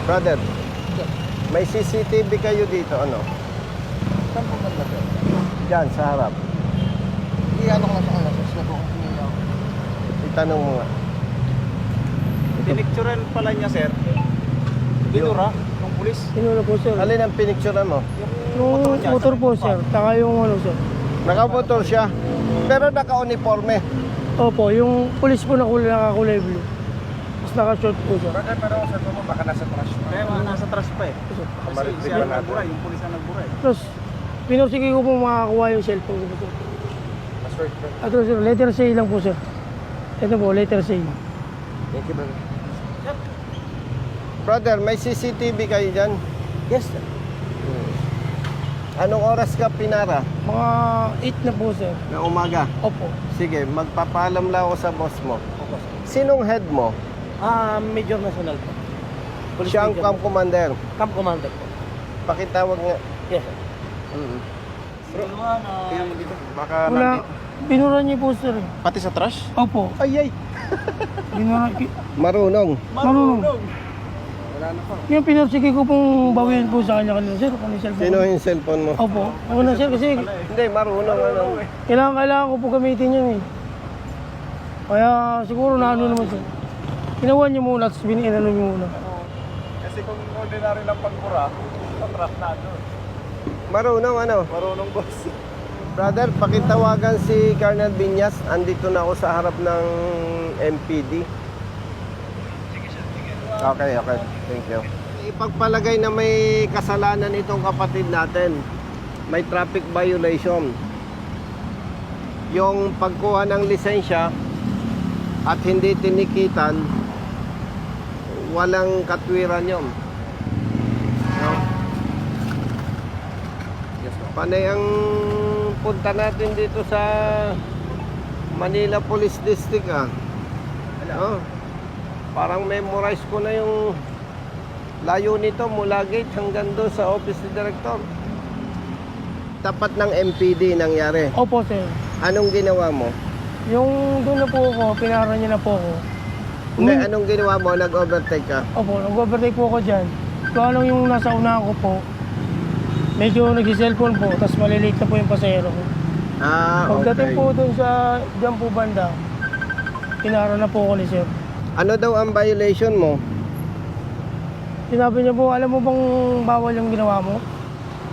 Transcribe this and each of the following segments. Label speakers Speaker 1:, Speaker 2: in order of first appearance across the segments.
Speaker 1: Brother, may CCTV kayo dito, ano?
Speaker 2: Saan po ba sir?
Speaker 1: Diyan, sa harap.
Speaker 2: Iyan ko lang sa kanila, sir.
Speaker 1: Itanong mo nga.
Speaker 3: Pinicturean pala niya, sir. Binura ng pulis.
Speaker 4: Sinula po, sir.
Speaker 1: Alin ang pinicturean mo?
Speaker 4: Yung motor po, sir. Taka yung ano, sir.
Speaker 1: Nakamotor siya, pero naka-uniforme.
Speaker 4: Opo, yung pulis po nakakulay blue. Tapos naka-short po siya.
Speaker 2: Pero sir, baka nasa trash pa.
Speaker 3: Kaya nasa trash pa eh. Kasi
Speaker 1: Bigyan
Speaker 3: siya ang
Speaker 1: natin.
Speaker 3: nagbura, yung pulis ang nagbura eh.
Speaker 4: Tapos, pinursige ko po makakuha yung cellphone ko, sir. At sir, letter C lang po, sir. Ito po, letter C.
Speaker 1: Thank you, brother. Brother, may CCTV kayo dyan?
Speaker 4: Yes, sir.
Speaker 1: Anong oras ka pinara?
Speaker 4: Mga 8 na po, sir.
Speaker 1: Na umaga?
Speaker 4: Opo.
Speaker 1: Sige, magpapaalam lang ako sa boss mo. Sinong head mo?
Speaker 4: Major National po.
Speaker 1: Siya ang camp commander.
Speaker 4: Camp Commander po.
Speaker 1: Pakitawag nga.
Speaker 4: Yes, sir.
Speaker 3: Tingnan mo dito. Baka
Speaker 4: Wala, binura niyo po, sir.
Speaker 3: Pati sa trash?
Speaker 4: Opo.
Speaker 1: Ay, ay!
Speaker 4: Binura,
Speaker 1: Marunong.
Speaker 4: marunong. Yung pinursige ko pong bawiin po sa kanya kanina, sir. Kung yung cellphone.
Speaker 1: Sino yung cellphone mo?
Speaker 4: Opo. Ako na, sir, kasi
Speaker 1: Hindi, marunong. Ano?
Speaker 4: kailangan ko po gamitin yun eh. Kaya siguro na ano naman siya. Ginawa niyo muna, tapos inano niyo muna.
Speaker 3: Kasi kung ordinary lang pagbura, sa trash na doon.
Speaker 1: Marunong, ano?
Speaker 3: Marunong boss.
Speaker 1: Brother, pakitawagan si Colonel Binyas. Andito na ako sa harap ng MPD. Okay, okay. Thank you. Ipagpalagay na may kasalanan itong kapatid natin. May traffic violation. Yung pagkuha ng lisensya at hindi tinikitan, walang katwiran yun. No? Panay ang punta natin dito sa Manila Police District, ah. Oh. Parang memorize ko na yung layo nito mula gate hanggang doon sa office ni Director. Tapat ng MPD nangyari.
Speaker 4: Opo, sir.
Speaker 1: Anong ginawa mo?
Speaker 4: Yung doon na po ako, pinara niya na po ako.
Speaker 1: Hindi, anong ginawa mo? Nag-overtake ka?
Speaker 4: Opo, nag-overtake po ako dyan. Kung anong yung nasa unahan ko po, medyo nag-cellphone po, tapos malilate na po yung pasahero ko.
Speaker 1: Ah,
Speaker 4: Pagdating
Speaker 1: okay.
Speaker 4: po doon sa dyan po banda, pinara na po ako ni sir.
Speaker 1: Ano daw ang violation mo?
Speaker 4: Sinabi niya po, alam mo bang bawal yung ginawa mo?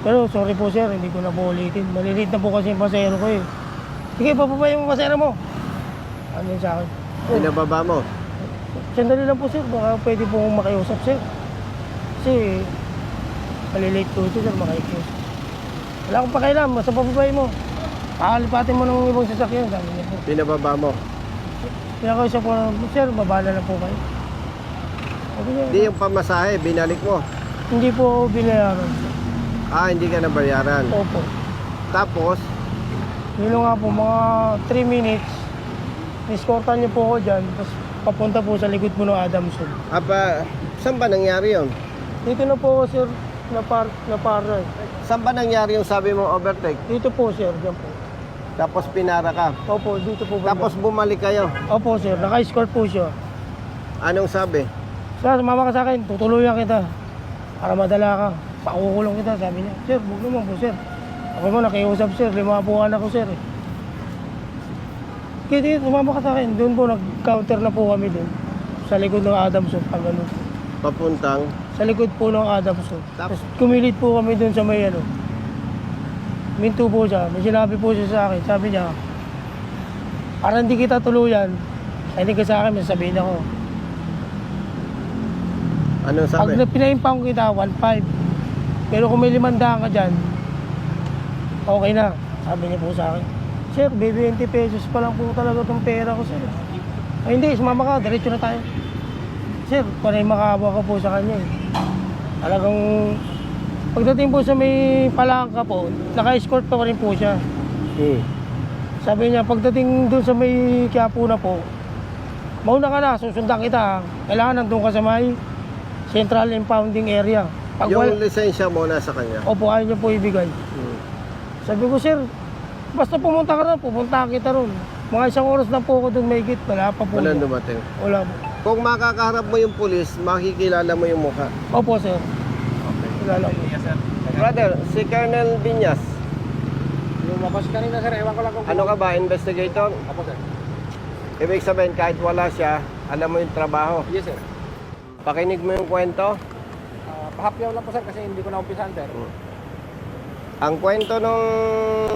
Speaker 4: Pero sorry po sir, hindi ko na po ulitin. Malilate na po kasi yung pasahero ko eh. Sige, papabayin mo pasahero mo. Ano yun sa akin?
Speaker 1: Pinababa mo?
Speaker 4: Sandali lang po sir, baka pwede po makiusap sir. Kasi malilate po ito sir, makikiusap. Wala akong pakialam, basta papabayin mo. Pakalipatin mo ng ibang sasakyan, sabi niya po.
Speaker 1: Pinababa mo?
Speaker 4: Pinakausap ko na, sir, babala na po kayo. Sabi niya,
Speaker 1: Hindi yung pamasahe, binalik mo.
Speaker 4: hindi po binayaran.
Speaker 1: Ah, hindi ka nabayaran.
Speaker 4: Opo.
Speaker 1: Tapos,
Speaker 4: Yun nga po, mga 3 minutes, niskortan niyo po ako dyan, tapos papunta po sa likod po ng Adamson.
Speaker 1: saan ba nangyari yun?
Speaker 4: Dito na po ako, sir, na para.
Speaker 1: Saan ba nangyari yung sabi mo overtake?
Speaker 4: Dito po, sir, dyan po.
Speaker 1: Tapos pinara ka.
Speaker 4: Opo, dito po. banda.
Speaker 1: Tapos bumalik kayo.
Speaker 4: Opo, sir, naka-escort po siya.
Speaker 1: Anong sabi?
Speaker 4: Sir, sumama ka sa akin, tutuluyan kita. Para madala ka. Pakukulong kita, sabi niya. Sir, huwag naman po, sir. Ako mo, nakiusap, sir. 5 po anak ko, sir. Kaya sumama ka sa akin. Doon po, nag-counter na po kami doon. Sa likod ng Adamson, pag ano.
Speaker 1: Papuntang.
Speaker 4: Sa likod po ng Adamson. Tapos kumilit po kami doon sa may ano. Minto po siya. May sinabi po siya sa akin. Sabi niya, para hindi kita tuluyan, hindi ka sa akin, may sabihin ako.
Speaker 1: Anong sabi?
Speaker 4: Pag pinaimpang kita, 1.5. Pero kung may 500 ka dyan, okay na. Sabi niya po sa akin. Sir, 20 pesos pa lang po talaga itong pera ko, sir. Ay hindi, sumama ka, diretso na tayo. Sir, panay makahawa ka po sa kanya eh. Talagang, pagdating po sa may palangka po, naka-escort pa rin po siya. Sabi niya, pagdating doon sa may Quiapo na po, mauna ka na, susundan kita. Kailangan nandun ka sa may Central Impounding Area. Pag
Speaker 1: Yung lisensya mo nasa kanya.
Speaker 4: Opo, ayaw niya po ibigay. Sabi ko, sir, basta pumunta ka ron, pupunta kita ron. Mga 1 oras na po ako doon may git, wala pa po.
Speaker 1: Walang dumating.
Speaker 4: Wala po.
Speaker 1: Kung makakaharap mo yung pulis, makikilala mo yung mukha.
Speaker 4: Opo, sir. Kilala ko.
Speaker 1: Brother, si Colonel Binyas,
Speaker 2: Lumabas kanina sir, ewan ko lang kung...
Speaker 1: ano ka ba, investigator?
Speaker 2: Apo sir.
Speaker 1: Ibig sabihin, kahit wala siya, alam mo yung trabaho.
Speaker 2: Yes sir.
Speaker 1: Pakinig mo yung kwento.
Speaker 2: Pahapyaw lang po sir kasi hindi ko na umpisan sir.
Speaker 1: Ang kwento ng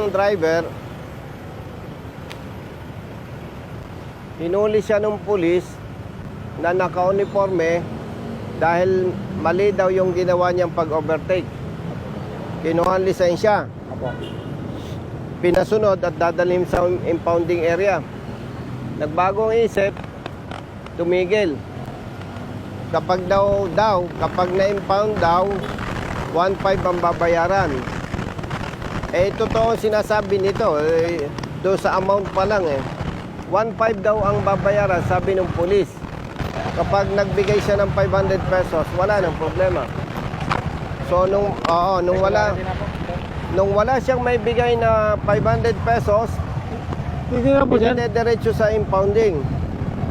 Speaker 1: driver, hinuli siya ng pulis na naka-uniforme dahil mali daw yung ginawa niyang pag-overtake. Kinuha ang lisensya,
Speaker 2: Apo.
Speaker 1: pinasunod at dadalhin sa impounding area. Nagbagong isip, tumigil. Kapag na-impound daw, 1.5 ang babayaran. Eh, totoo ang sinasabi nito. Doon sa amount pa lang 1.5 daw ang babayaran, sabi ng pulis. Kapag nagbigay siya ng 500 pesos, wala nang problema. So, nung wala siyang may bigay na 500 pesos,
Speaker 4: Hindi nga po, sir.
Speaker 1: diretso sa impounding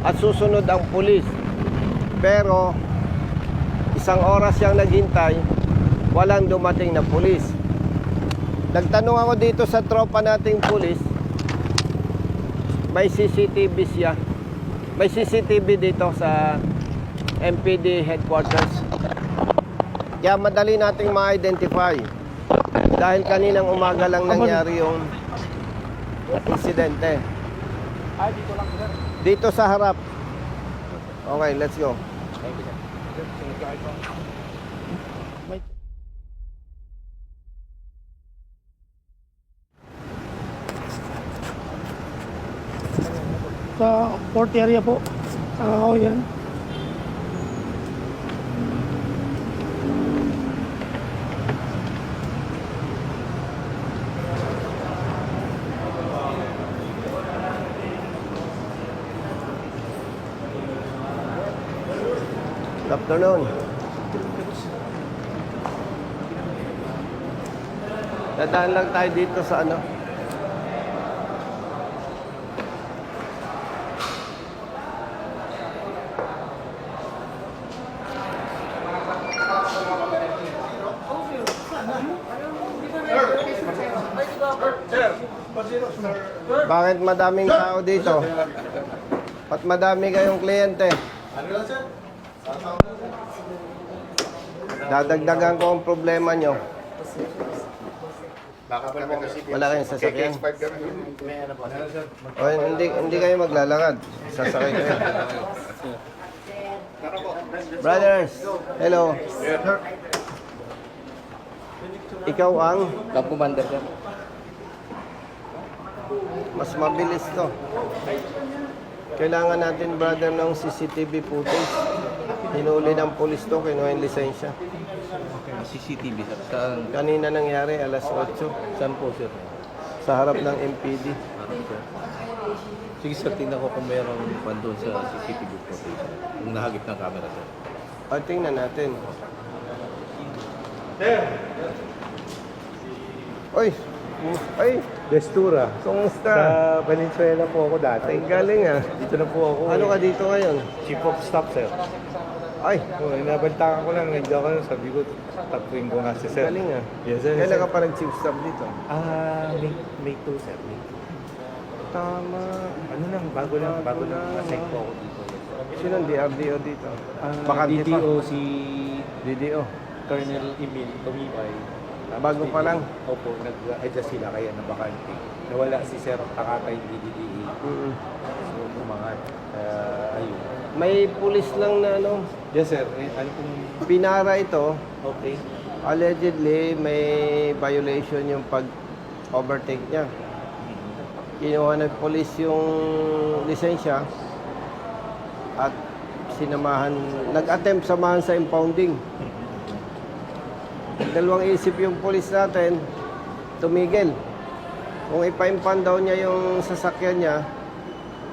Speaker 1: at susunod ang pulis. Pero isang oras siyang naghintay, walang dumating na pulis. Nagtanong ako dito sa tropa nating pulis, may CCTV siya. May CCTV dito sa MPD headquarters. Kaya madali nating ma-identify. Dahil kaninang umaga lang nangyari yung insidente.
Speaker 2: Ay, dito lang sir.
Speaker 1: Dito sa harap. Okay, let's go.
Speaker 2: Thank you sir.
Speaker 4: Sa port area po. Ako yan.
Speaker 1: Good afternoon. Dadaan lang tayo dito sa ano. Bakit madaming tao dito? At madami kayong kliyente? Dadagdagan ko ang problema nyo. Wala kayong sasakyan? O, hindi kayo maglalakad. Sasakay kayo. Brothers, hello. Ikaw ang
Speaker 2: Commander sir.
Speaker 1: mas mabilis to. Kailangan natin, brother, ng CCTV footage. Hinuli ng pulis to, kinuha yung lisensya.
Speaker 5: CCTV sir. Saan,
Speaker 1: Kanina nangyari, alas 8,
Speaker 5: saan po sir?
Speaker 1: sa harap ng MPD.
Speaker 5: Sir? Sige sir, tingnan ko kung mayroong pan doon sa CCTV footage. Kung nahagip ng camera sir.
Speaker 1: O, tingnan natin. Oy! Ay!
Speaker 3: Destura.
Speaker 1: Kumusta?
Speaker 3: Sa Valenzuela po ako dati.
Speaker 1: Ay, galing ah.
Speaker 3: Dito na po ako.
Speaker 1: Ano ka dito ngayon?
Speaker 3: Chief of Staff, sir.
Speaker 1: Ay,
Speaker 3: Inabantakan ko lang. Nandiyan ko lang. Sabi ko, tapuin ko nga si sir.
Speaker 1: galing ah.
Speaker 3: Yes, sir.
Speaker 1: Kailan ka pa nag-chief staff dito?
Speaker 3: May 2, sir. May 2.
Speaker 1: Tama.
Speaker 3: Ano lang, bago lang. Bago lang. Assign po ako dito.
Speaker 1: Sino ang DRDO dito? Bakante pa.
Speaker 3: DDO si
Speaker 1: DDO.
Speaker 3: Colonel Emil Tumibay.
Speaker 1: Bago pa lang.
Speaker 3: Opo, nag-adjust sila kaya na bakante. Nawala si Sir Takatay DDE.
Speaker 1: Mm-mm.
Speaker 3: So, umangat. Ayun.
Speaker 1: May pulis lang na ano,
Speaker 3: Yes, sir. Ano kung...
Speaker 1: pinara ito.
Speaker 3: Okay.
Speaker 1: Allegedly, may violation yung pag-overtake niya. Kinuha ng polis yung lisensya at nag-attempt samahan sa impounding. Dalawang isip yung polis natin, tumigil. Kung ipa-impound daw niya yung sasakyan niya,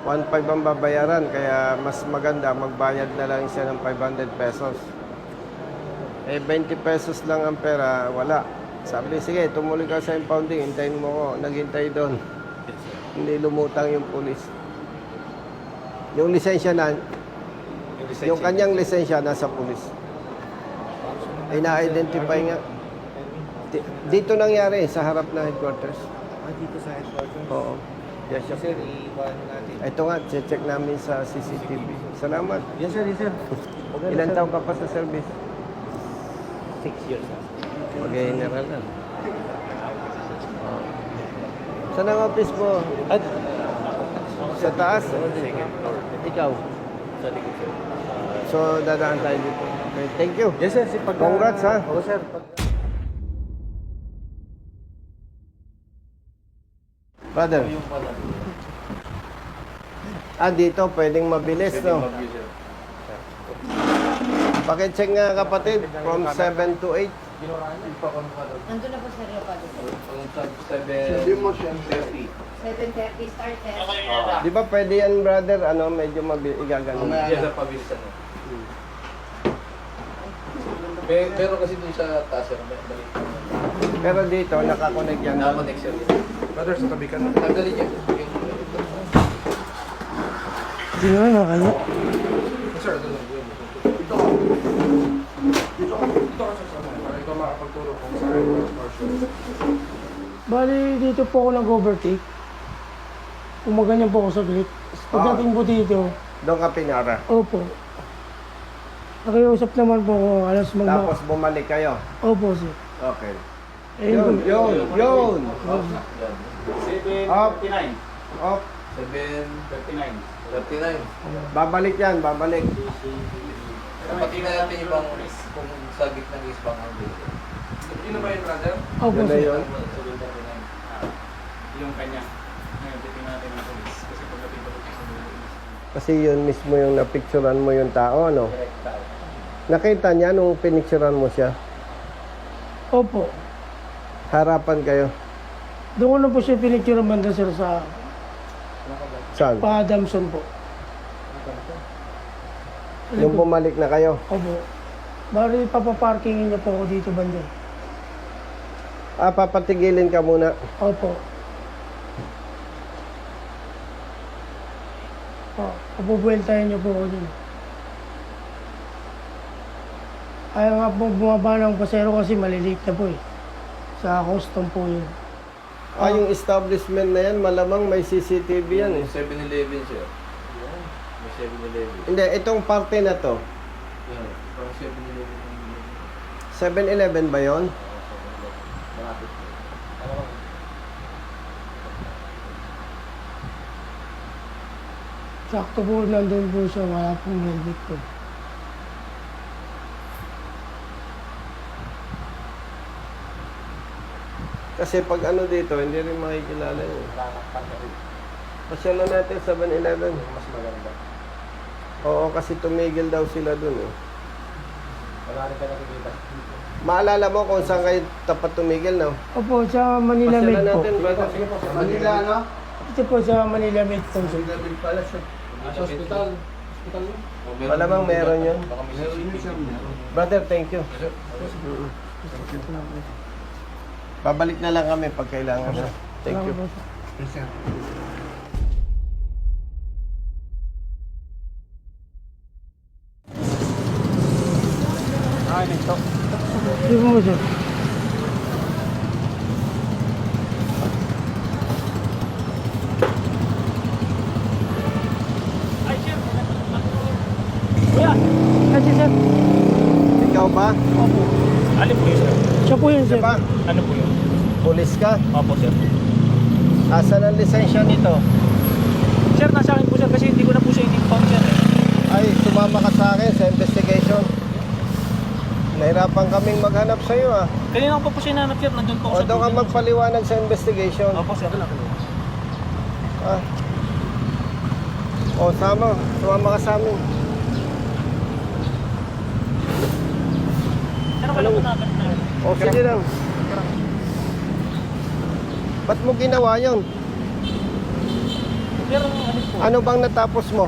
Speaker 1: 1.5 ang babayaran, kaya mas maganda magbayad na lang siya ng 500 pesos. Eh, 20 pesos lang ang pera, wala. Sabi, sige, tumuloy ka sa impounding, hintayin mo ko. Naghintay doon. Hindi lumutang yung pulis. Yung lisensya na, Yung kanyang lisensya nasa pulis. Ay na-identify nga. Dito nangyari sa harap na headquarters.
Speaker 3: Dito sa headquarters.
Speaker 1: Oo. Yes, sir.
Speaker 3: Sir, i-ano natin.
Speaker 1: Ito nga, check namin sa CCTV. Salamat.
Speaker 3: Yes, sir, yes, sir.
Speaker 1: Ilan taon ka pa sa service?
Speaker 2: 6 years na.
Speaker 1: Mag-general na. Oh. Saan ang office mo?
Speaker 2: At
Speaker 1: Sa taas?
Speaker 2: second floor.
Speaker 1: Ikaw?
Speaker 2: Sa likod, sir.
Speaker 1: So, dadaan tayo dito. Okay, thank you.
Speaker 3: Yes, sir. Si pag,
Speaker 1: Congrats, ha?
Speaker 3: Oo, sir.
Speaker 1: Brother. Dito, pwedeng mabilis, no? Pakicheck nga, kapatid, from 7 to 8.
Speaker 6: Nandun na po sa Rio Padre.
Speaker 5: 7:30.
Speaker 6: 7:30 start eh.
Speaker 1: Di ba pwede yan, brother? Ano, medyo igaganon.
Speaker 5: Yes, sir, pabilisan mo. Pero kasi dun sa taas, sir, balik.
Speaker 1: Pero dito, nakakonect yan.
Speaker 5: Nakakonect, sir.
Speaker 3: Brother, sa tabi ka na.
Speaker 5: Tanggalin niya.
Speaker 4: Hindi naman nakakaya.
Speaker 3: Sir, ito lang. Dito ka, sir, sa mga. Para ikaw makapagturo kung saan yung portion.
Speaker 4: Bali, dito po ako nag-overtake. Umaganyan po ako sa gate. Pagdating po dito,
Speaker 1: Doon ka pinara.
Speaker 4: opo. Nakiusap naman po ako, alas
Speaker 1: Tapos bumalik kayo.
Speaker 4: Opo, sir.
Speaker 1: Okay.
Speaker 4: Eh,
Speaker 1: Yun. Up.
Speaker 2: 59.
Speaker 1: Up.
Speaker 5: 7:39. 39.
Speaker 1: Babalik yan, babalik.
Speaker 5: Pati na natin yung bang kung sa gitna ng isbang ang dito.
Speaker 3: Yun ba yun, brother?
Speaker 4: Opo,
Speaker 1: Yun na
Speaker 4: sir.
Speaker 1: yun.
Speaker 2: Yung kanya. Ngayon, titingnan natin ang police. Kasi pagdating ko sa
Speaker 1: Kasi yun mismo yung napicturan mo yung tao, ano? Nakita niya nung pinicturan mo siya.
Speaker 4: Opo.
Speaker 1: Harapan kayo.
Speaker 4: Doon ko na po siya pinicture banda, sir, sa
Speaker 1: Saan?
Speaker 4: Pa-Adamson po.
Speaker 1: Yung bumalik na kayo.
Speaker 4: Opo. Bali, papaparkingin niya po ako dito banda.
Speaker 1: Papatigilin ka muna.
Speaker 4: Opo. Papubueltahin niyo po ako dun. Ayaw nga po bumaba ng pasero kasi maliliit na po eh. Sa custom po yun.
Speaker 1: Yung establishment na yan, malamang may CCTV yan eh.
Speaker 5: Yung 7-Eleven, sir. May 7-Eleven.
Speaker 1: Hindi, itong parte na to.
Speaker 5: Yan. Parang 7-Eleven.
Speaker 1: 7-Eleven ba yon?
Speaker 5: Malapit.
Speaker 4: Sakto po nandun po siya, wala pong helmet po.
Speaker 1: Kasi pag ano dito, hindi rin makikilala yun. Pasyalan natin 7-Eleven.
Speaker 2: mas maganda.
Speaker 1: Oo, kasi tumigil daw sila dun eh.
Speaker 2: Wala rin ka nakikita.
Speaker 1: Maalala mo kung saan kayo tapat tumigil, no?
Speaker 4: Opo, sa Manila Med
Speaker 1: Pasyalan
Speaker 4: po.
Speaker 1: natin, brother. Manila, no?
Speaker 4: Ito po sa Manila Med po. sir.
Speaker 5: Sa hospital.
Speaker 1: Malamang meron yun.
Speaker 5: Baka may CCTV.
Speaker 1: Brother, thank you. Babalik na lang kami pag kailangan na. Thank you.
Speaker 4: Salamat po, sir. Sige po, sir. Kasi sir,
Speaker 1: Ikaw ba?
Speaker 2: Ano po yun, sir?
Speaker 4: siya po yun, sir.
Speaker 1: Ba?
Speaker 2: Ano po yun?
Speaker 1: Pulis ka?
Speaker 2: Opo, sir.
Speaker 1: Asan ang lisensya nito?
Speaker 2: Sir, nasa akin po, sir, kasi hindi ko na po siya i-found, sir.
Speaker 1: Ay, sumama ka sa akin sa investigation. Nahirapan kaming maghanap sa iyo ah.
Speaker 2: Kanina ko pa po siya nanap, sir. Nandun po ako
Speaker 1: O doon ka magpaliwanag sa investigation.
Speaker 2: Opo, sir.
Speaker 1: Ah. O, sumama ka sa amin.
Speaker 2: Sir, wala po natin na.
Speaker 1: O, sige lang. Ba't mo ginawa yun?
Speaker 2: Sir, ano po?
Speaker 1: Ano bang natapos mo?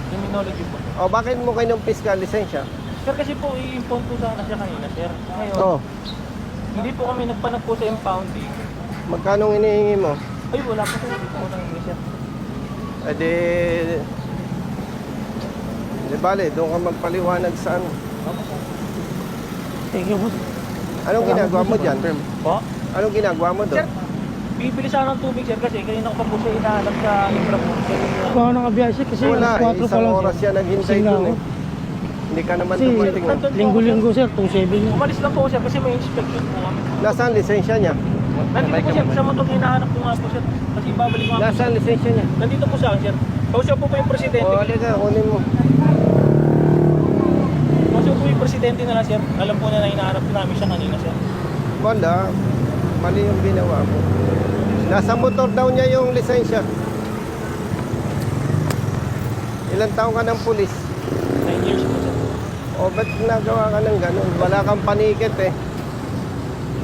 Speaker 2: Criminology po.
Speaker 1: O, bakit mo kinumpis ka lisensya?
Speaker 2: Sir, kasi po, i-impound po sana siya kanina, sir. Ngayon,
Speaker 1: O,
Speaker 2: hindi po kami nagpanag po sa impounding.
Speaker 1: magkano hinihingi mo?
Speaker 2: Ay, wala po, sir. Hindi po ko nangingi, sir.
Speaker 1: E di... Di bale, doon ka magpaliwanag sa ano.
Speaker 4: Thank you, boss.
Speaker 1: Anong ginagawa mo dyan?
Speaker 2: Po?
Speaker 1: Anong ginagawa mo
Speaker 2: Sir,
Speaker 1: doon?
Speaker 2: bibili sana ng tubig sir kasi kanina ko pa po siya hinahanap sa infra po.
Speaker 4: Kung ako nakabiyahe siya kasi
Speaker 1: Wala,
Speaker 4: alas 4 pa
Speaker 1: isang
Speaker 4: lang
Speaker 1: oras
Speaker 4: siya.
Speaker 1: yan naghintay
Speaker 4: Gising na
Speaker 1: doon
Speaker 4: ako.
Speaker 1: eh. Hindi ka naman
Speaker 4: Kasi
Speaker 1: dumating. eh.
Speaker 4: linggo-linggo sir, 2.7 yun.
Speaker 2: Umalis lang po sir kasi may inspection po kami.
Speaker 1: Nasaan lisensya niya?
Speaker 2: Nandito po sir sa motor hinahanap ko nga po sir. Kasi babalik ko nga po.
Speaker 1: Nasaan lisensya niya?
Speaker 2: Nandito po sa akin sir. Kausap po yung presidente.
Speaker 1: O, halika, kunin mo.
Speaker 2: Kausap po yung presidente na lang sir. Alam po na hinahanap po namin siya kanina sir.
Speaker 1: Wala, mali yung ginawa mo. Nasa motor daw niya yung lisensya. Ilang taon ka ng pulis?
Speaker 2: 9 years po sir.
Speaker 1: O, ba't nagawa ka ng ganun? Wala kang panikit eh.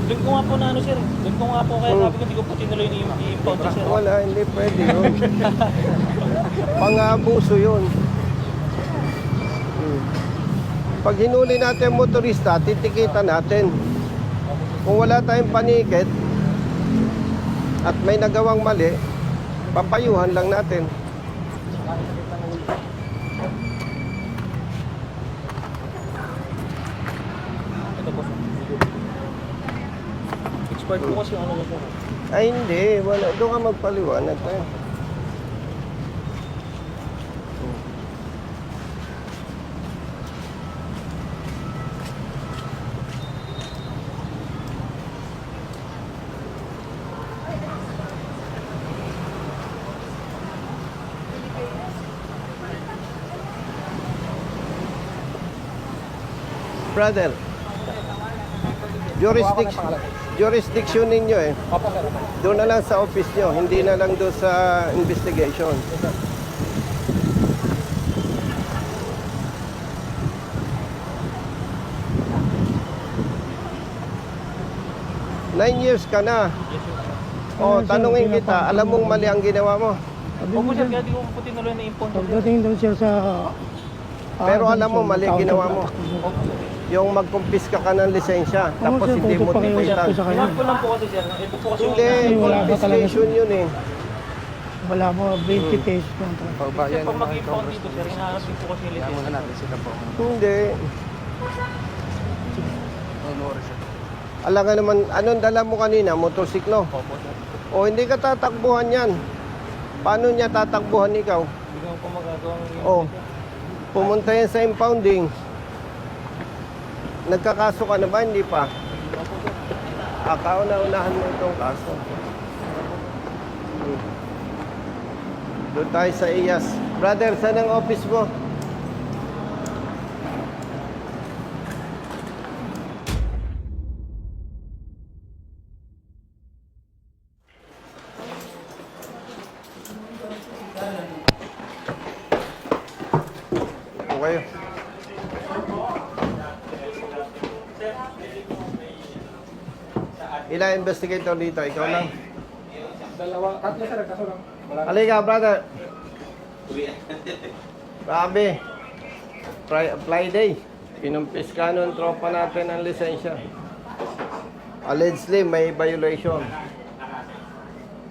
Speaker 2: Doon ko nga po na ano sir. Doon ko nga po kaya sabi ko hindi ko po tinuloy ni i-impound siya sir.
Speaker 1: Wala, hindi pwede yun. Pang-abuso yun. Pag hinuli natin ang motorista, titikitan natin. Kung wala tayong panikit at may nagawang mali, papayuhan lang natin.
Speaker 2: Ito po sir. Expired po kasi yung ano sir.
Speaker 1: Ay hindi, wala. Doon ka magpaliwanag tayo. Brother, jurisdiction ninyo eh. Doon na lang sa office nyo, hindi na lang doon sa investigation. Nine years ka na. O, tanungin kita, alam mong mali ang ginawa mo.
Speaker 4: Sabi
Speaker 2: Opo
Speaker 4: mo
Speaker 2: sir,
Speaker 4: dyan,
Speaker 2: kaya di ko po tinuloy na impound sir.
Speaker 4: pagdating daw siya sa...
Speaker 1: Pero alam mo, mali
Speaker 4: tawag
Speaker 1: ginawa
Speaker 4: sa-
Speaker 1: mo. Yung magkumpiska ka ng lisensya,
Speaker 4: Oo,
Speaker 1: tapos
Speaker 4: sir,
Speaker 1: hindi mo
Speaker 4: tutupakin ko siya
Speaker 1: tikitan.
Speaker 4: po sa kanya.
Speaker 2: Ingat ko lang po kasi sir. Ito po kasi
Speaker 1: Hindi,
Speaker 4: Kasi wala pa talaga
Speaker 1: confiscation yun eh.
Speaker 4: Wala mo, 20 pesos lang.
Speaker 2: Sir, pag mag-impound dito sir, hinahanap din po kasi yung lisensya.
Speaker 1: Hindi. Alam nga naman, anong dala mo kanina? Motorsiklo?
Speaker 2: Opo sir.
Speaker 1: O hindi ka tatakbuhan yan. Paano niya tatakbuhan ikaw?
Speaker 2: Hindi ko po magagawang
Speaker 1: O, pumunta yan sa impounding. Nagkakaso ka na ba? Hindi pa. Kauna-unahan mo itong kaso. Doon tayo sa IAS. Brother, saan ang office mo? Okay. Ilang investigator dito? Ikaw lang?
Speaker 3: Tatlo sir, kaso lang.
Speaker 1: Halika, brother. Grabe. Friday. Pinumpis ka nun tropa natin ang lisensya. Allegedly, may violation.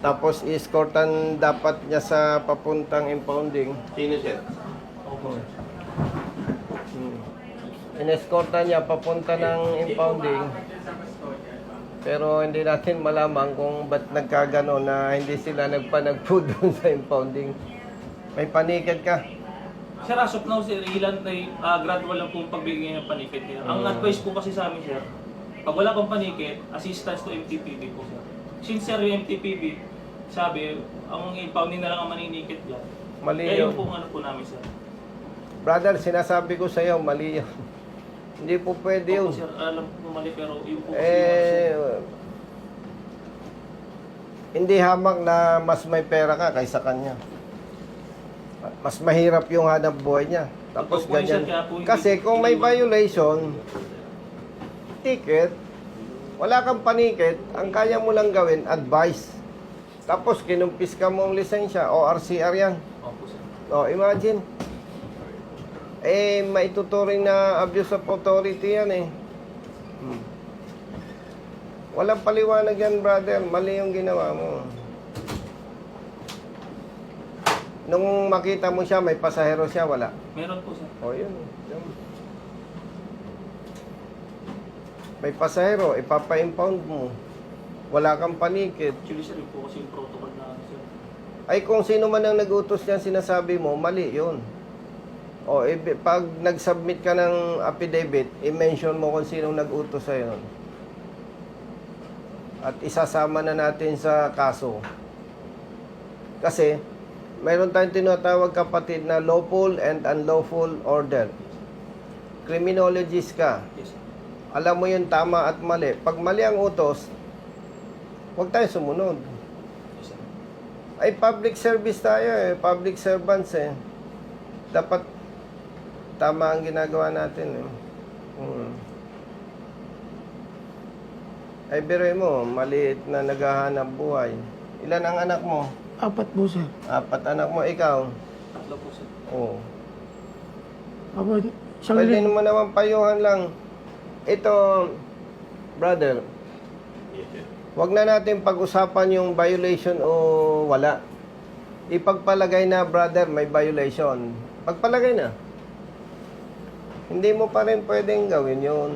Speaker 1: Tapos, escortan dapat niya sa papuntang impounding.
Speaker 5: Sino siya?
Speaker 1: Inescortan niya papunta ng impounding. Pero hindi natin malaman kung ba't nagkagano na hindi sila nagpanagpo doon sa impounding. May panikad ka.
Speaker 2: Sir, as of now, sir, ilan na gradual lang po pagbigay ng panikit nila. Ang advice po kasi sa amin, sir, pag wala pang panikit, assistance to MTPB po, sir. Since, sir, yung MTPB, sabi, ang impounding na lang ang maninikit yan.
Speaker 1: Mali
Speaker 2: Kaya
Speaker 1: yun.
Speaker 2: yung po ano po namin, sir.
Speaker 1: Brother, sinasabi ko sa iyo, mali yun. Hindi po pwede yun.
Speaker 2: Opo, sir, alam ko mali, pero yung po
Speaker 1: Hindi hamak na mas may pera ka kaysa kanya. Mas mahirap yung hanap buhay niya. Tapos
Speaker 2: Totoo po yun,
Speaker 1: ganyan.
Speaker 2: sir, kaya po hindi-
Speaker 1: Kasi kung may violation, ticket, wala kang panikit, ang kaya mo lang gawin, advice. Tapos kinumpis ka mong lisensya o RCR yan.
Speaker 2: Opo, sir.
Speaker 1: O, imagine. Maituturing na abuse of authority yan eh. Walang paliwanag yan, brother. Mali yung ginawa mo. Nung makita mo siya, may pasahero siya, wala.
Speaker 2: Meron po, sir.
Speaker 1: O, yun. Yun. May pasahero, ipapa-impound mo. Wala kang panikit.
Speaker 2: Actually, sir, yun po kasi yung protocol na, sir.
Speaker 1: Ay, kung sino man ang nag-utos niyan, sinasabi mo, mali yun. O, pag nag-submit ka ng affidavit, i-mention mo kung sino nag-utos sa'yo. At isasama na natin sa kaso. Kasi, mayroon tayong tinatawag kapatid na lawful and unlawful order. Criminologist ka.
Speaker 2: Yes, sir.
Speaker 1: Alam mo yung tama at mali. Pag mali ang utos, huwag tayo sumunod.
Speaker 2: Yes, sir.
Speaker 1: Ay, public service tayo eh. Public servants eh. Dapat tama ang ginagawa natin eh. Ay, biruin mo, maliit na naghahanap buhay. Ilan ang anak mo?
Speaker 4: 4 po, sir.
Speaker 1: 4 anak mo, ikaw?
Speaker 2: 3 po, sir.
Speaker 1: Oo.
Speaker 4: Apo, isang
Speaker 1: Pwede
Speaker 4: linggo.
Speaker 1: naman naman payuhan lang. Ito, brother, wag na natin pag-usapan yung violation o wala. Ipagpalagay na, brother, may violation. Pagpalagay na. Hindi mo pa rin pwedeng gawin yun.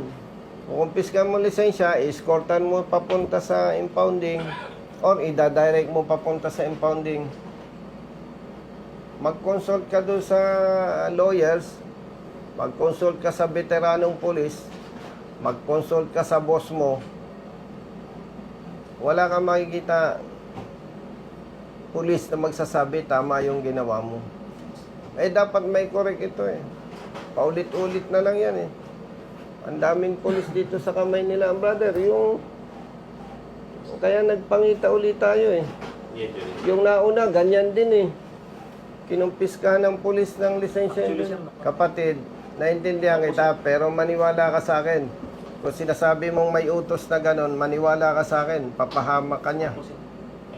Speaker 1: Kukumpiskan mo lisensya, escortan mo papunta sa impounding or ida-direct mo papunta sa impounding. Mag-consult ka doon sa lawyers, mag-consult ka sa veteranong pulis, mag-consult ka sa boss mo. Wala kang makikita pulis na magsasabi tama yung ginawa mo. Eh dapat may correct ito eh. Paulit-ulit na lang yan eh. Ang daming pulis dito sa kamay nila, brother. Yung kaya nagpangita ulit tayo eh. Yung nauna, ganyan din eh. Kinumpis ka ng pulis ng lisensya. Kapatid, naintindihan kita, pero maniwala ka sa akin. Kung sinasabi mong may utos na ganon, maniwala ka sa akin, papahamak ka niya.
Speaker 2: Po, sir.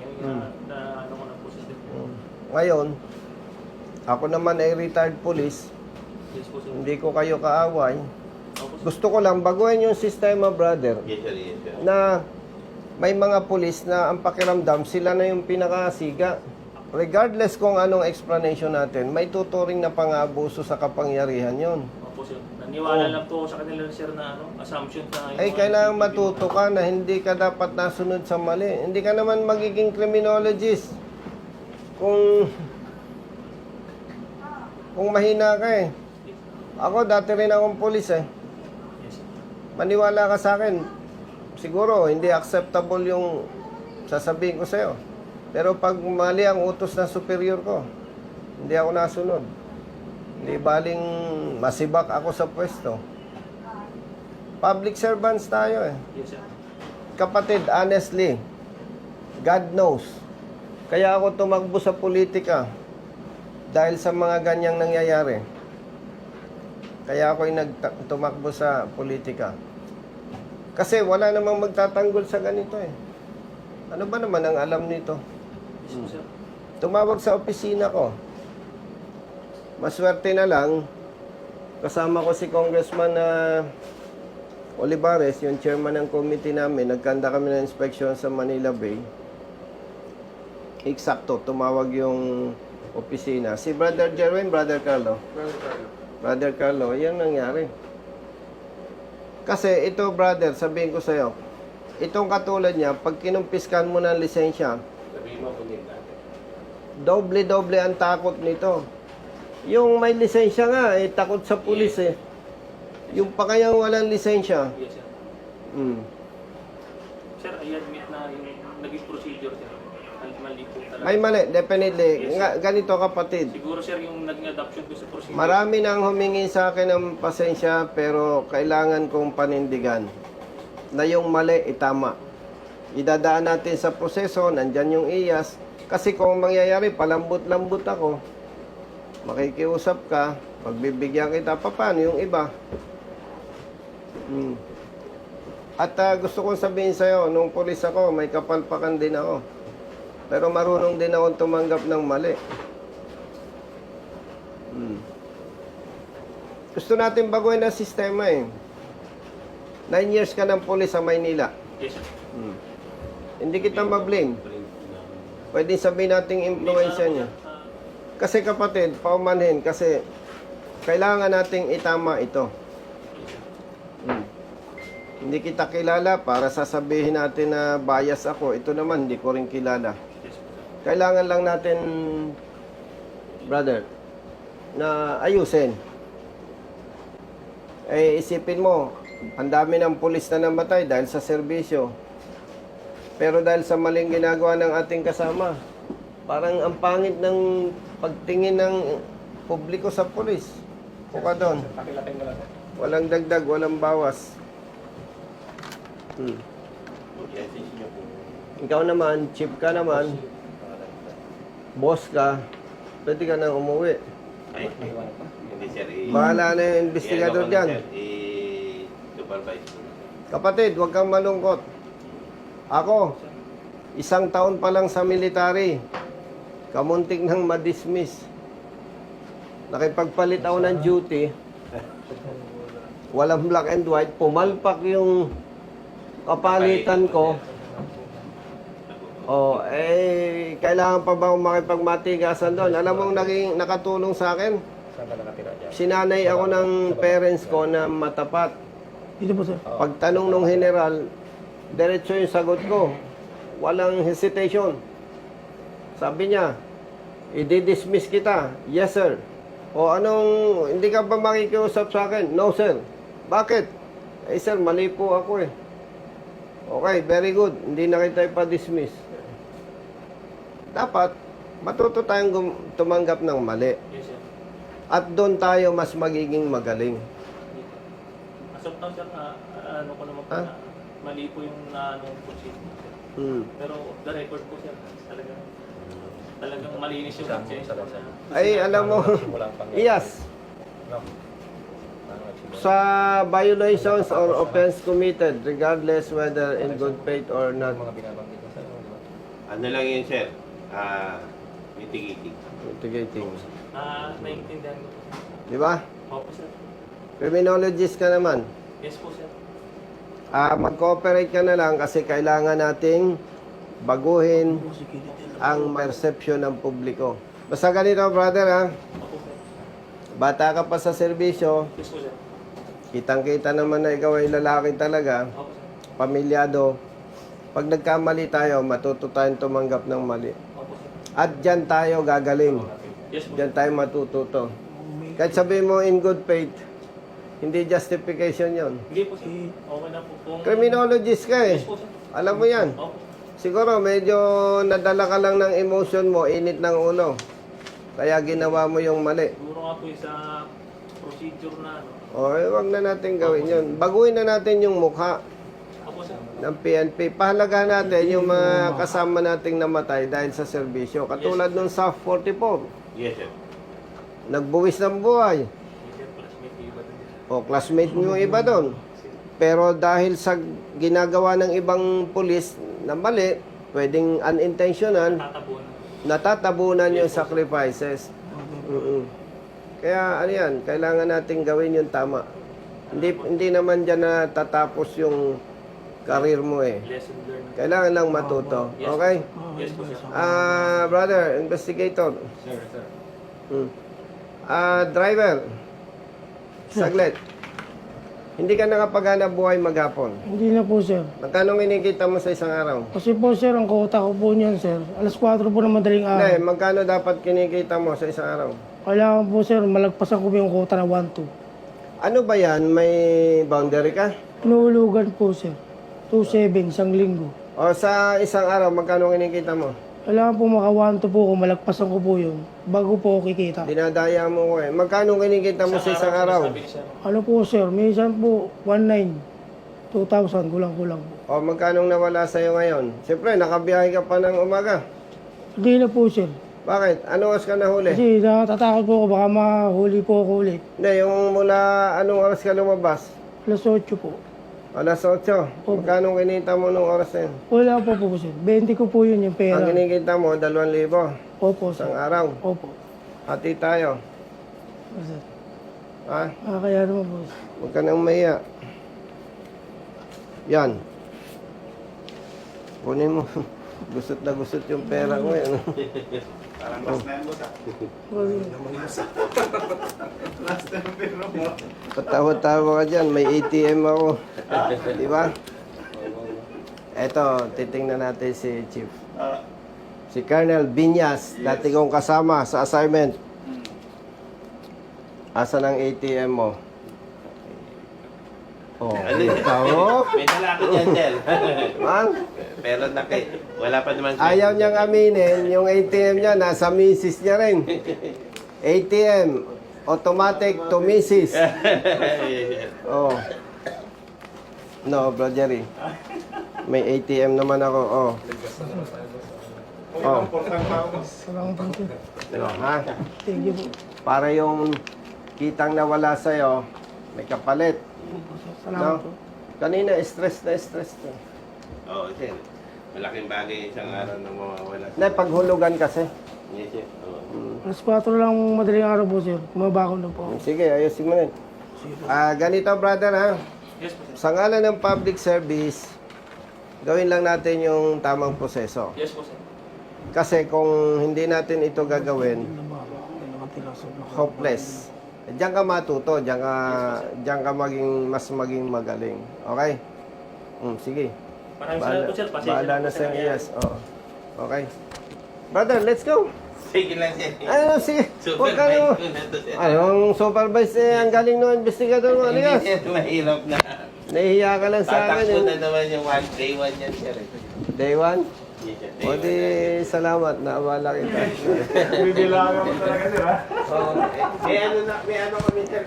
Speaker 2: Ayun, ano ko na po, sir.
Speaker 1: Ngayon, ako naman ay retired police,
Speaker 2: Yes po, sir.
Speaker 1: hindi ko kayo kaaway.
Speaker 2: Opo, sir.
Speaker 1: Gusto ko lang baguhin yung sistema, brother, na may mga pulis na ang pakiramdam, sila na yung pinakasiga. Regardless kung anong explanation natin, may tuturing na pang-abuso sa kapangyarihan yon.
Speaker 2: Opo, sir. Naniwala lang po ako sa kanila, sir, na assumption na
Speaker 1: Ay, kailangan matuto ka na hindi ka dapat nasunod sa mali. Hindi ka naman magiging criminologist kung mahina ka eh. Ako, dati rin akong pulis eh.
Speaker 2: Yes, sir.
Speaker 1: Maniwala ka sa akin, siguro hindi acceptable yung sasabihin ko sa'yo. Pero pag mali ang utos ng superior ko, hindi ako nasunod. Hindi baling masibak ako sa pwesto. Public servants tayo eh.
Speaker 2: Yes, sir.
Speaker 1: Kapatid, honestly, God knows. Kaya ako tumakbo sa politika dahil sa mga ganyang nangyayari. Kaya ako'y tumakbo sa politika. Kasi wala namang magtatanggol sa ganito eh. Ano ba naman ang alam nito?
Speaker 2: Yes po, sir.
Speaker 1: Tumawag sa opisina ko. Maswerte na lang, kasama ko si Congressman Olivares, yung chairman ng committee namin. Nagkanda kami ng inspection sa Manila Bay. Eksakto, tumawag yung opisina. Si Brother Jerwin, Brother Carlo. Brother Carlo, yan nangyari. Kasi ito, brother, sabihin ko sa'yo, itong katulad niya, pag kinumpiskan mo ng lisensya, doble-doble ang takot nito. Yung may lisensya nga, takot sa pulis eh. Yung pa kayang walang lisensya.
Speaker 2: Yes, sir. Sir, I admit na yung naging procedure, sir. Mali po talaga.
Speaker 1: Ay mali, definitely.
Speaker 2: Yes.
Speaker 1: Ganito kapatid.
Speaker 2: Siguro, sir, yung naging adoption ko sa procedure.
Speaker 1: Marami nang humingi sa akin ng pasensya, pero kailangan kong panindigan na yung mali itama. Idadaan natin sa proseso, nandyan yung IAS. Kasi kung mangyayari, palambot-lambot ako, makikiusap ka, pagbibigyan kita, paano yung iba? At gusto kong sabihin sa'yo, nung pulis ako, may kapalpakan din ako. Pero marunong din akong tumanggap ng mali. Gusto natin baguhin ang sistema eh. 9 years ka ng pulis sa Maynila.
Speaker 2: Yes, sir.
Speaker 1: Hindi kita ma-blame. Pwede sabihin nating influensya niya. Kasi kapatid, paumanhin kasi kailangan nating itama ito. Hindi kita kilala para sasabihin natin na bias ako. Ito naman, hindi ko rin kilala. Kailangan lang natin, brother, na ayusin. Eh, isipin mo, ang dami ng pulis na namatay dahil sa serbisyo. Pero dahil sa maling ginagawa ng ating kasama, parang ang pangit ng pagtingin ng publiko sa pulis. Puka doon. Walang dagdag, walang bawas. Ikaw naman, chief ka naman, boss ka, pwede ka nang umuwi.
Speaker 7: Ay, hindi sir.
Speaker 1: Bahala na yung investigador dyan.
Speaker 7: I-supervise.
Speaker 1: Kapatid, huwag kang malungkot. Ako, 1 taon pa lang sa military, kamuntik nang ma-dismiss. Nakipagpalit ako ng duty, walang black and white, pumalpak yung kapalitan ko. Oh, eh, kailangan pa ba akong makipagmatigasan doon? Alam mo, nakatulong sa akin? Sinanay ako ng parents ko na matapat.
Speaker 4: Dito po, sir.
Speaker 1: Pagtanong ng general, diretso yung sagot ko. Walang hesitation. Sabi niya, i-dismiss kita. Yes, sir. O anong, hindi ka ba makikiusap sa akin? No, sir. Bakit? Eh, sir, mali po ako eh. Okay, very good. Hindi na kita ipa-dismiss. Dapat, matuto tayong tumanggap ng mali.
Speaker 2: Yes, sir.
Speaker 1: At doon tayo mas magiging magaling.
Speaker 2: As of now, sir, ano ko naman po
Speaker 1: Ah?
Speaker 2: na mali po yung naanong proceed. Pero the record po, sir, talagang malinis yung conscience.
Speaker 1: Ay, alam mo, yes. Sa violations or offense committed, regardless whether in good faith or not.
Speaker 7: Ano lang yun, sir? Mitigating.
Speaker 1: Mitigating.
Speaker 2: Naiintindihan ko po.
Speaker 1: Di ba?
Speaker 2: Opo, sir.
Speaker 1: Criminologist ka naman.
Speaker 2: Yes po, sir.
Speaker 1: Mag-cooperate ka na lang kasi kailangan nating baguhin ang perception ng publiko. Basta ganito, brother, ha?
Speaker 2: Opo, sir.
Speaker 1: Bata ka pa sa serbisyo,
Speaker 2: Yes po, sir.
Speaker 1: kitang-kita naman na ikaw ay lalaki talaga,
Speaker 2: Opo, sir.
Speaker 1: pamilyado. Pag nagkamali tayo, matuto tayong tumanggap ng mali.
Speaker 2: Opo, sir.
Speaker 1: At dyan tayo gagaling.
Speaker 2: Yes po, sir.
Speaker 1: Diyan tayo matututo. Kahit sabihin mo in good faith, hindi justification yon.
Speaker 2: Hindi po, sir. Okay na po. Kung...
Speaker 1: Criminologist ka eh.
Speaker 2: Yes po, sir.
Speaker 1: Alam mo yan.
Speaker 2: Opo.
Speaker 1: Siguro medyo nadala ka lang ng emotion mo, init ng ulo. Kaya ginawa mo yung mali.
Speaker 2: Siguro nga po yung sa procedure na ano.
Speaker 1: O, wag na natin gawin yun. Baguhin na natin yung mukha
Speaker 2: Opo, sir.
Speaker 1: ng PNP. Pahalagahan natin yung mga kasama nating namatay dahil sa serbisyo. Katulad nung SAF 44.
Speaker 7: Yes, sir.
Speaker 1: Nagbuwis ng buhay.
Speaker 2: Yes, sir. Classmate iba din.
Speaker 1: O, classmate nyo iba doon. Pero dahil sa ginagawa ng ibang pulis na mali, pwedeng unintentional,
Speaker 2: Tatabunan.
Speaker 1: natatabunan yung sacrifices. Kaya ano yan, kailangan natin gawin yung tama. Hindi naman dyan na tatapos yung career mo eh.
Speaker 2: Lesson learned.
Speaker 1: Kailangan lang matuto. Okay?
Speaker 2: Yes po, sir.
Speaker 1: Brother, investigator.
Speaker 2: Sir, sir.
Speaker 1: Driver. Saglit. Hindi ka nakapaghanap buhay maghapon.
Speaker 4: Hindi na po, sir.
Speaker 1: Magkano kinikita mo sa isang araw?
Speaker 4: Kasi po, sir, ang kota ko po niyan, sir. Alas 4 po ng madaling
Speaker 1: Hindi,
Speaker 4: araw.
Speaker 1: magkano dapat kinikita mo sa isang araw?
Speaker 4: Kailangan po, sir, malagpasan ko po yung kota na 1-2.
Speaker 1: Ano ba yan? May boundary ka?
Speaker 4: Inuulugan po, sir. 2-7, isang linggo.
Speaker 1: O sa isang araw, magkano kinikita mo?
Speaker 4: Kailangan po maka 1-2 po kung malagpasan ko po yun. Bago po ako kikita.
Speaker 1: Dinadaya mo ko eh. Magkano kinikita mo sa isang araw?
Speaker 2: Sabi ni sir.
Speaker 4: Ano po, sir? Minsan po, 1-9. 2,000, kulang-kulang po.
Speaker 1: O magkano nawala sa'yo ngayon? Siyempre, nakabiyahe ka pa ng umaga.
Speaker 4: Hindi na po, sir.
Speaker 1: Bakit? Ano oras ka nahuli?
Speaker 4: Kasi natatakot po ako, baka mahuli po ako ulit.
Speaker 1: Hindi, yung mula anong oras ka lumabas?
Speaker 4: Alas 8 po.
Speaker 1: Alas 8. Magkano kinita mo nung oras na yun?
Speaker 4: Wala po po, sir. 20 ko po yun yung pera.
Speaker 1: Ang kinikita mo, 2,000.
Speaker 4: Opo, sir.
Speaker 1: Isang araw.
Speaker 4: Opo.
Speaker 1: Hati tayo.
Speaker 4: Sir.
Speaker 1: Ha?
Speaker 4: Kaya naman po.
Speaker 1: Huwag ka nang mahiya. Yan. Kunin mo. Gusot na gusot yung pera ko eh.
Speaker 3: Parang last na yan, boss ah. Last na yung pero mo.
Speaker 1: Patawa-tawa ka dyan, may ATM ako. Di ba? Eto, titingnan natin si Chief. Si Colonel Binyas, dati kong kasama sa assignment. Asan ang ATM mo? Oh,
Speaker 7: Ano
Speaker 1: ikaw mo?
Speaker 7: May dala ako dyan, sir.
Speaker 1: Man,
Speaker 7: Pero wala pa naman, sir.
Speaker 1: ayaw niyang aminin, yung ATM niya, nasa misis niya rin. ATM, automatic to misis.
Speaker 7: Yes, sir.
Speaker 1: Oh. No, Bro Jerry. May ATM naman ako, oh. Oh.
Speaker 4: Salamat po, sir.
Speaker 1: No, ha?
Speaker 4: Thank you po.
Speaker 1: Para yung kitang nawala sa'yo, may kapalit.
Speaker 4: Salamat
Speaker 1: No?
Speaker 4: po.
Speaker 1: Kanina, stress na.
Speaker 7: Oo, sir. Malaking bagay isang araw na mawawala.
Speaker 1: Hindi, paghulugan kasi.
Speaker 7: Yes, sir. Oo.
Speaker 4: Alas 4 lang madaling araw po, sir. Kumabako na po.
Speaker 1: Sige, ayusin mo rin. Ganito, brother, ha?
Speaker 2: Yes po, sir.
Speaker 1: Sa ngalan ng public service, gawin lang natin yung tamang proseso.
Speaker 2: Yes po, sir.
Speaker 1: Kasi kung hindi natin ito gagawin, hopeless. Diyan ka matuto, diyan ka maging magaling. Okay? Sige.
Speaker 2: Maraming salamat po, sir. Pasensya
Speaker 1: Bahala
Speaker 2: na
Speaker 1: na
Speaker 2: po,
Speaker 1: sa
Speaker 2: sir.
Speaker 1: yes. Oh. Okay. Brother, let's go.
Speaker 7: Sige lang, sir.
Speaker 1: Ano, sige. Huwag ka
Speaker 7: Supervise
Speaker 1: na.
Speaker 7: ko na to, sir.
Speaker 1: Anong supervise ang galing ng investigador mo?
Speaker 7: Hindi,
Speaker 1: Aligas.
Speaker 7: sir. Mahirap na.
Speaker 1: Nahihiya ka lang sa akin.
Speaker 7: Tatakbo
Speaker 1: eh.
Speaker 7: na naman yung day one yan, sir.
Speaker 1: Day one?
Speaker 7: Yes, sir.
Speaker 1: O di, salamat. Naabala kita.
Speaker 3: Bibilangan mo talaga, sir ha?
Speaker 1: Oo.
Speaker 7: May ano kami, sir.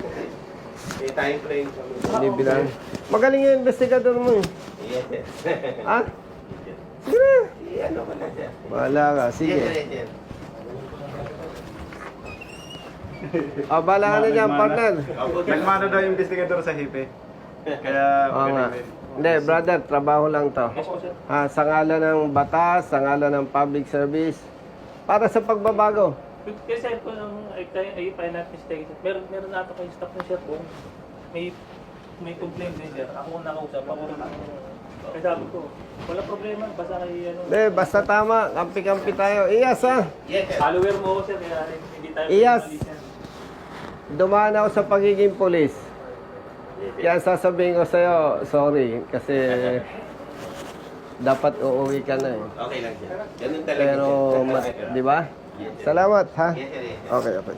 Speaker 7: May time frame kami.
Speaker 1: Binibilang. Magaling yung investigador mo eh.
Speaker 7: Yes, sir.
Speaker 1: Ha? Sige na.
Speaker 7: Ano ko na, sir.
Speaker 1: Bahala ka.
Speaker 7: Yes,
Speaker 1: Sige.
Speaker 7: sir.
Speaker 1: Bahala ka na dyan, partner.
Speaker 3: Nagmano daw yung investigador sa hipe. Kaya,
Speaker 1: Oo nga. Hindi, brother, trabaho lang to.
Speaker 2: Yes po, sir.
Speaker 1: Sa ngalan ng batas, sa ngalan ng public service, para sa pagbabago.
Speaker 2: Kasi sir, kung ay find out mistake, meron na ito kayo staff na sir po. May complaint din sir. Ako ang nakausap. Ako ang kaya sabi ko, wala problema. Basta kayo ano.
Speaker 1: Hindi, basta tama. Kampi-kampi tayo. Iyas ha.
Speaker 7: Yes, sir.
Speaker 2: Follower mo ako sir. Kaya hindi tayo
Speaker 1: Iyas.
Speaker 2: pinalis yan.
Speaker 1: Dumaan ako sa pagiging polis. Kaya sasabihin ko sa'yo, sorry. Kasi dapat uuwi ka na eh.
Speaker 7: Okay lang, sir. Ganun talaga,
Speaker 1: Pero,
Speaker 7: sir.
Speaker 1: di ba?
Speaker 7: Yes, sir.
Speaker 1: Salamat ha.
Speaker 7: Yes, sir. Yes, sir.
Speaker 1: Okay, okay.